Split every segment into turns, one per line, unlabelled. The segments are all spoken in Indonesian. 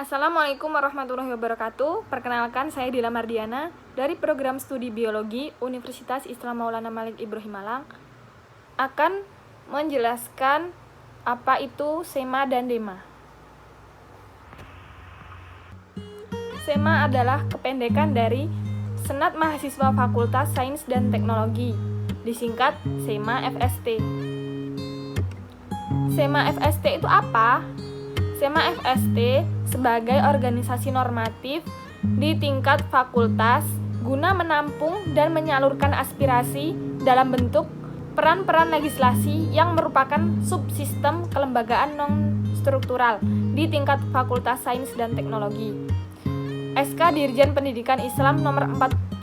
Assalamualaikum warahmatullahi wabarakatuh. Perkenalkan, saya Dila Mardiana dari Program Studi Biologi Universitas Islam Maulana Malik Ibrahim Malang akan menjelaskan apa itu SEMA dan DEMA. SEMA adalah kependekan dari Senat Mahasiswa Fakultas Sains dan Teknologi, disingkat SEMA FST. SEMA FST itu apa? SEMA FST sebagai organisasi normatif di tingkat fakultas guna menampung dan menyalurkan aspirasi dalam bentuk peran-peran legislasi yang merupakan subsistem kelembagaan non-struktural di tingkat Fakultas Sains dan Teknologi. SK Dirjen Pendidikan Islam nomor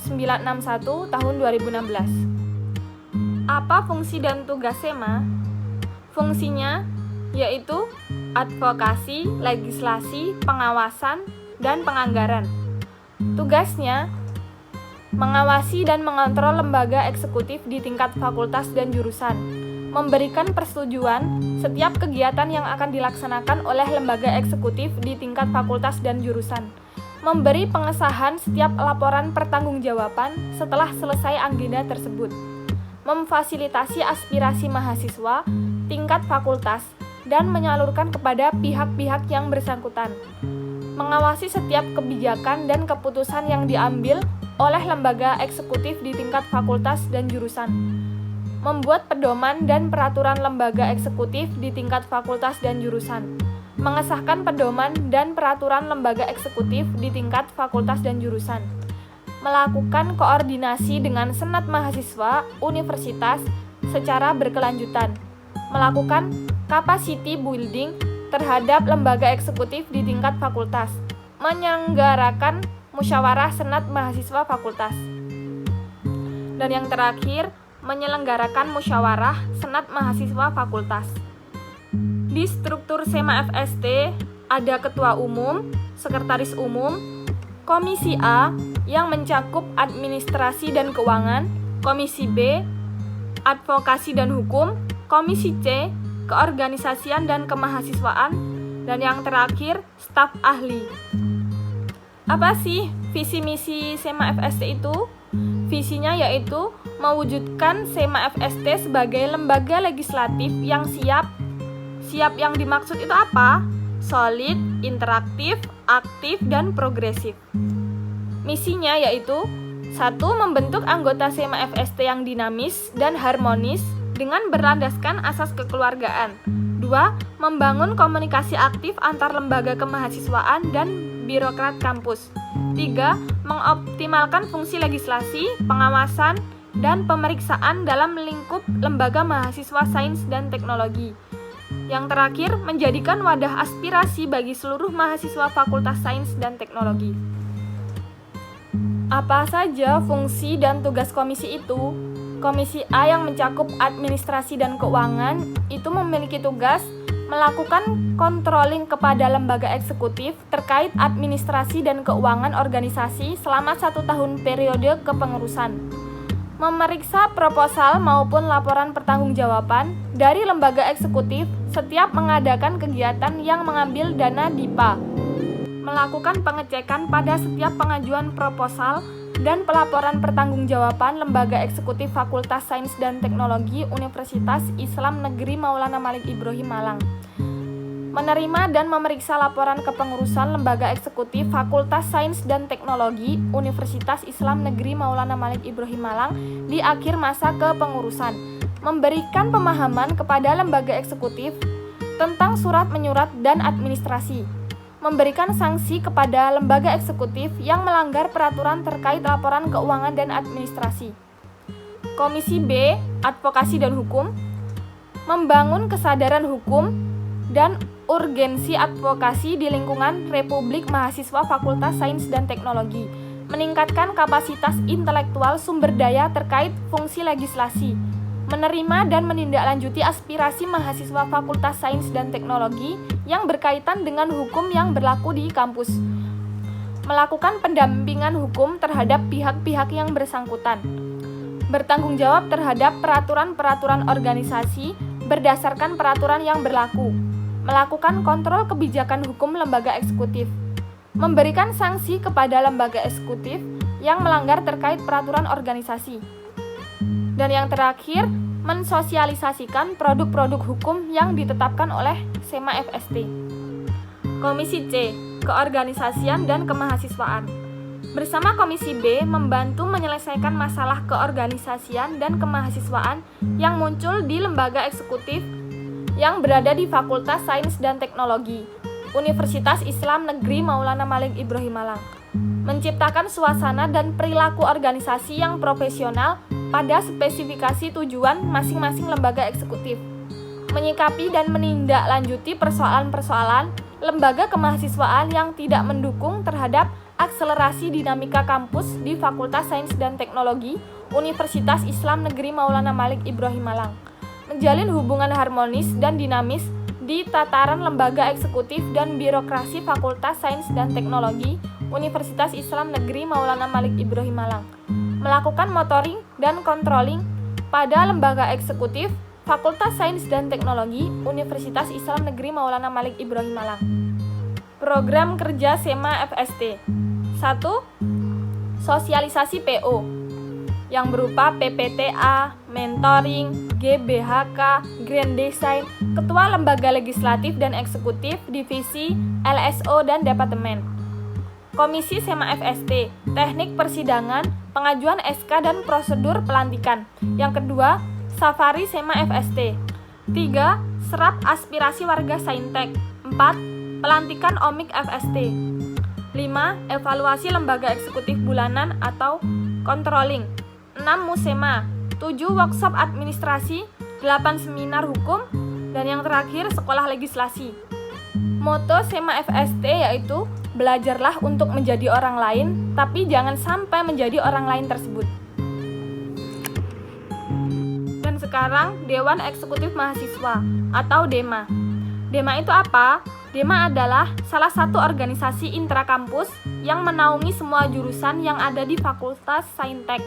4961 tahun 2016. Apa fungsi dan tugas SEMA? Fungsinya yaitu advokasi, legislasi, pengawasan, dan penganggaran. Tugasnya mengawasi dan mengontrol lembaga eksekutif di tingkat fakultas dan jurusan, memberikan persetujuan setiap kegiatan yang akan dilaksanakan oleh lembaga eksekutif di tingkat fakultas dan jurusan, memberi pengesahan setiap laporan pertanggungjawaban setelah selesai agenda tersebut, memfasilitasi aspirasi mahasiswa tingkat fakultas dan menyalurkan kepada pihak-pihak yang bersangkutan, mengawasi setiap kebijakan dan keputusan yang diambil oleh lembaga eksekutif di tingkat fakultas dan jurusan, membuat pedoman dan peraturan lembaga eksekutif di tingkat fakultas dan jurusan, mengesahkan pedoman dan peraturan lembaga eksekutif di tingkat fakultas dan jurusan, melakukan koordinasi dengan senat mahasiswa universitas secara berkelanjutan, melakukan capacity building terhadap lembaga eksekutif di tingkat fakultas, menyelenggarakan musyawarah senat mahasiswa fakultas. Dan yang terakhir, menyelenggarakan musyawarah senat mahasiswa fakultas. Di struktur SEMA FST ada ketua umum, sekretaris umum, komisi A yang mencakup administrasi dan keuangan, komisi B, advokasi dan hukum, komisi C, keorganisasian dan kemahasiswaan, dan yang terakhir, staf ahli. Apa sih visi misi SEMA FST itu? Visinya yaitu mewujudkan SEMA FST sebagai lembaga legislatif yang siap. Siap yang dimaksud itu apa? Solid, interaktif, aktif, dan progresif. Misinya yaitu 1. Membentuk anggota SEMA FST yang dinamis dan harmonis dengan berlandaskan asas kekeluargaan. 2. Membangun komunikasi aktif antar lembaga kemahasiswaan dan birokrat kampus. 3. Mengoptimalkan fungsi legislasi, pengawasan, dan pemeriksaan dalam lingkup lembaga mahasiswa sains dan teknologi. Yang terakhir, menjadikan wadah aspirasi bagi seluruh mahasiswa Fakultas Sains dan Teknologi. Apa saja fungsi dan tugas komisi itu? Komisi A yang mencakup administrasi dan keuangan itu memiliki tugas melakukan controlling kepada lembaga eksekutif terkait administrasi dan keuangan organisasi selama 1 tahun periode kepengurusan, memeriksa proposal maupun laporan pertanggungjawaban dari lembaga eksekutif setiap mengadakan kegiatan yang mengambil dana DIPA, melakukan pengecekan pada setiap pengajuan proposal dan pelaporan pertanggungjawaban lembaga eksekutif Fakultas Sains dan Teknologi Universitas Islam Negeri Maulana Malik Ibrahim Malang, menerima dan memeriksa laporan kepengurusan lembaga eksekutif Fakultas Sains dan Teknologi Universitas Islam Negeri Maulana Malik Ibrahim Malang di akhir masa kepengurusan, memberikan pemahaman kepada lembaga eksekutif tentang surat menyurat dan administrasi, memberikan sanksi kepada lembaga eksekutif yang melanggar peraturan terkait laporan keuangan dan administrasi. Komisi B, advokasi dan hukum, membangun kesadaran hukum dan urgensi advokasi di lingkungan Republik Mahasiswa Fakultas Sains dan Teknologi, meningkatkan kapasitas intelektual sumber daya terkait fungsi legislasi, menerima dan menindaklanjuti aspirasi mahasiswa Fakultas Sains dan Teknologi yang berkaitan dengan hukum yang berlaku di kampus, melakukan pendampingan hukum terhadap pihak-pihak yang bersangkutan, bertanggung jawab terhadap peraturan-peraturan organisasi berdasarkan peraturan yang berlaku, melakukan kontrol kebijakan hukum lembaga eksekutif, memberikan sanksi kepada lembaga eksekutif yang melanggar terkait peraturan organisasi. Dan yang terakhir, mensosialisasikan produk-produk hukum yang ditetapkan oleh SEMA FST. Komisi C, Keorganisasian dan Kemahasiswaan. Bersama Komisi B membantu menyelesaikan masalah keorganisasian dan kemahasiswaan yang muncul di lembaga eksekutif yang berada di Fakultas Sains dan Teknologi, Universitas Islam Negeri Maulana Malik Ibrahim Malang. Menciptakan suasana dan perilaku organisasi yang profesional pada spesifikasi tujuan masing-masing lembaga eksekutif. Menyikapi dan menindaklanjuti persoalan-persoalan lembaga kemahasiswaan yang tidak mendukung terhadap akselerasi dinamika kampus di Fakultas Sains dan Teknologi, Universitas Islam Negeri Maulana Malik Ibrahim Malang. Menjalin hubungan harmonis dan dinamis di tataran lembaga eksekutif dan birokrasi Fakultas Sains dan Teknologi, Universitas Islam Negeri Maulana Malik Ibrahim Malang. Melakukan monitoring dan controlling pada lembaga eksekutif Fakultas Sains dan Teknologi, Universitas Islam Negeri Maulana Malik Ibrahim Malang. Program kerja SEMA FST. 1. Sosialisasi PO yang berupa PPTA, mentoring, GBHK, Grand Design, Ketua Lembaga Legislatif dan Eksekutif, Divisi, LSO, dan Departemen. Komisi SEMA FST, teknik persidangan, pengajuan SK dan prosedur pelantikan. Yang kedua, Safari SEMA FST. 3. Serap aspirasi warga Saintek. 4. Pelantikan OMIK FST. 5. Evaluasi lembaga eksekutif bulanan atau controlling. 6. Musema. 7. Workshop administrasi. 8. Seminar hukum. Dan yang terakhir, sekolah legislasi. Moto SEMA FST yaitu belajarlah untuk menjadi orang lain, tapi jangan sampai menjadi orang lain tersebut. Dan sekarang, Dewan Eksekutif Mahasiswa atau DEMA. DEMA itu apa? DEMA adalah salah satu organisasi intrakampus yang menaungi semua jurusan yang ada di Fakultas Saintek.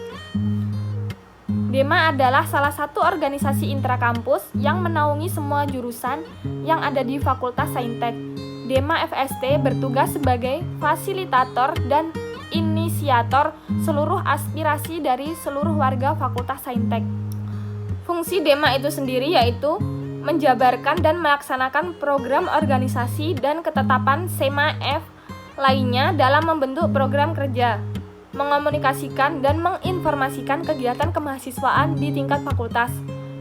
DEMA adalah salah satu organisasi intrakampus yang menaungi semua jurusan yang ada di Fakultas Saintek. DEMA FST bertugas sebagai fasilitator dan inisiator seluruh aspirasi dari seluruh warga Fakultas Saintek. Fungsi DEMA itu sendiri yaitu menjabarkan dan melaksanakan program organisasi dan ketetapan SEMA F lainnya dalam membentuk program kerja, mengomunikasikan dan menginformasikan kegiatan kemahasiswaan di tingkat fakultas,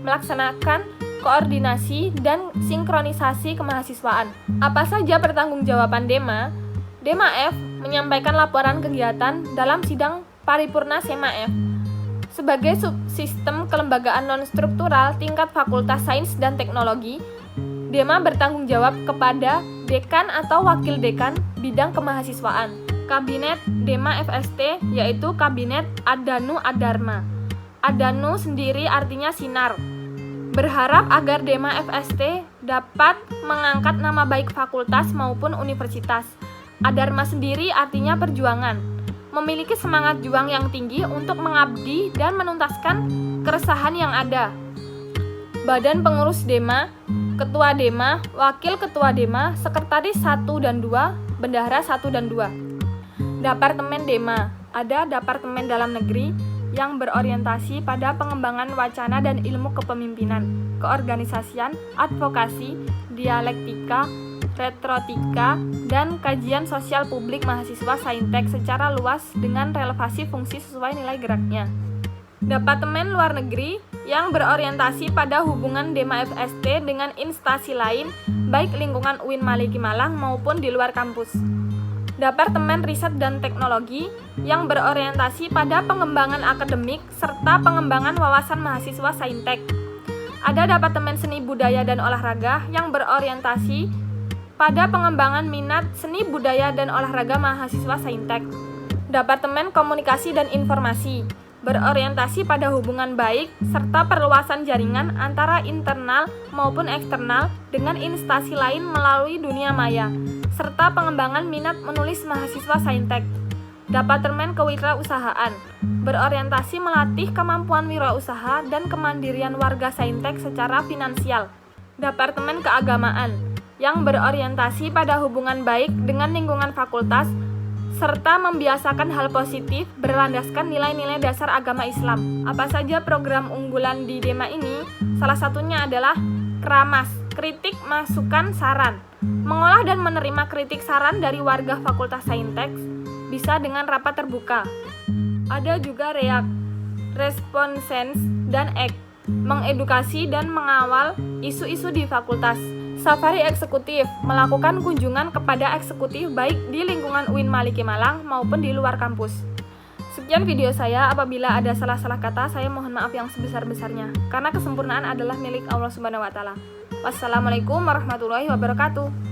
melaksanakan koordinasi dan sinkronisasi kemahasiswaan. Apa saja pertanggungjawaban DEMA? DEMA F menyampaikan laporan kegiatan dalam sidang paripurna SEMA F. Sebagai subsistem kelembagaan non-struktural tingkat Fakultas Sains dan Teknologi, DEMA bertanggung jawab kepada dekan atau wakil dekan bidang kemahasiswaan. Kabinet DEMA FST yaitu Kabinet Adanu Adharma. Adanu sendiri artinya sinar. Berharap agar DEMA FST dapat mengangkat nama baik fakultas maupun universitas. Adharma sendiri artinya perjuangan. Memiliki semangat juang yang tinggi untuk mengabdi dan menuntaskan keresahan yang ada. Badan pengurus DEMA, Ketua DEMA, Wakil Ketua DEMA, Sekretaris 1 dan 2, Bendahara 1 dan 2. Departemen DEMA, ada Departemen Dalam Negeri yang berorientasi pada pengembangan wacana dan ilmu kepemimpinan, keorganisasian, advokasi, dialektika, retrotika, dan kajian sosial publik mahasiswa Saintek secara luas dengan relevasi fungsi sesuai nilai geraknya. Departemen Luar Negeri yang berorientasi pada hubungan DEMA FST dengan instansi lain, baik lingkungan UIN Maliki Malang maupun di luar kampus. Departemen Riset dan Teknologi yang berorientasi pada pengembangan akademik serta pengembangan wawasan mahasiswa Saintek. Ada Departemen Seni Budaya dan Olahraga yang berorientasi pada pengembangan minat seni budaya dan olahraga mahasiswa Saintek. Departemen Komunikasi dan Informasi berorientasi pada hubungan baik serta perluasan jaringan antara internal maupun eksternal dengan instansi lain melalui dunia maya, serta pengembangan minat menulis mahasiswa Saintek. Departemen Kewirausahaan berorientasi melatih kemampuan wirausaha dan kemandirian warga Saintek secara finansial. Departemen Keagamaan yang berorientasi pada hubungan baik dengan lingkungan fakultas, serta membiasakan hal positif berlandaskan nilai-nilai dasar agama Islam. Apa saja program unggulan di DEMA ini? Salah satunya adalah Keramas, kritik, masukan, saran. Mengolah dan menerima kritik saran dari warga Fakultas Saintek bisa dengan rapat terbuka. Ada juga REAK, Respon Sense, dan ACT, mengedukasi dan mengawal isu-isu di fakultas. Safari eksekutif, melakukan kunjungan kepada eksekutif baik di lingkungan UIN Maliki Malang maupun di luar kampus. Sekian video saya, apabila ada salah-salah kata saya mohon maaf yang sebesar-besarnya, karena kesempurnaan adalah milik Allah Subhanahu wa Ta'ala. Wassalamualaikum warahmatullahi wabarakatuh.